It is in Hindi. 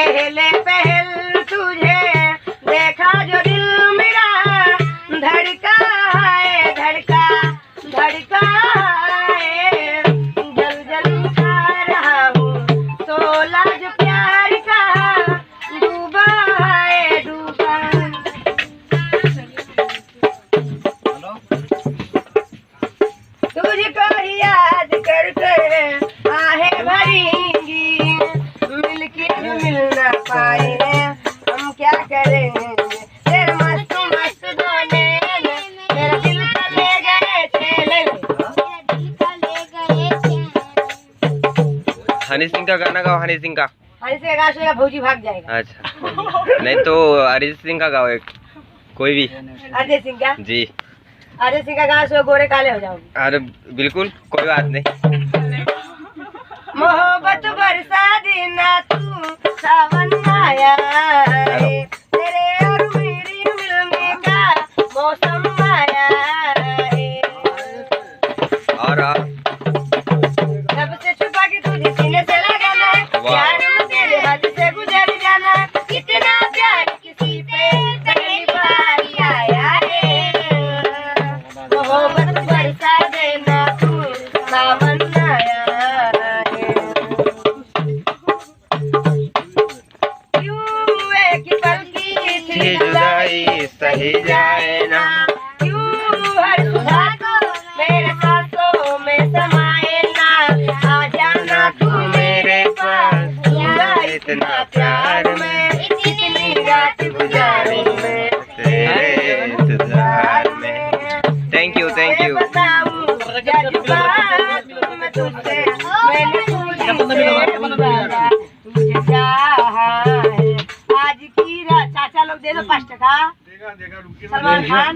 पहले पहल तुझे देखा जो दिल मेरा धड़का है, धड़का धड़का है, जल जल उठा रहा हूँ सोला जो प्यार का डूबा है, डूबा। तुझको ही याद कर कर आहें भरेंगी, मिलके जो मिल ना पाए हम क्या करेंगे। तेरे मस्त मस्त गाने मेरा दिल का ले गए चले। हनी सिंह का गाना गाओ, हनी सिंह का। हनी सिंह का गाना भौजी भाग जाएगा। अच्छा नहीं तो अरिजीत सिंह का गाओ एक, कोई भी। अरिजीत सिंह का? जी अरिजीत सिंह का गाना से गोरे काले हो जाओगे। अरे बिल्कुल कोई बात नहीं। मोहब्बत बरसा देना तू सावन आया है, तेरे और मेरी मिलने का मौसम आया है। और सबसे छुपा के तुझे सीने से लगाना, प्यार में तेरे हाथ से गुजर जाना, इतना प्यार किसी पे पहली बार आया है। मोहब्बत बरसा देना तू सावन आया है। क्यों एक पल की थी जुदाई सही जाए ना, क्यों हर सुबह को मेरे सांसों में समाए ना, आ जाना तू मेरे पास पूरा इतना प्यार में, इतनी रात गुजारी में तेरे इंतजार में। Thank you thank you. बताऊं जज्बात मैं तुझसे, मैंने तुझे चाहा है। आज की रात चाचा लोग दे दो 5 टका। सलमान खान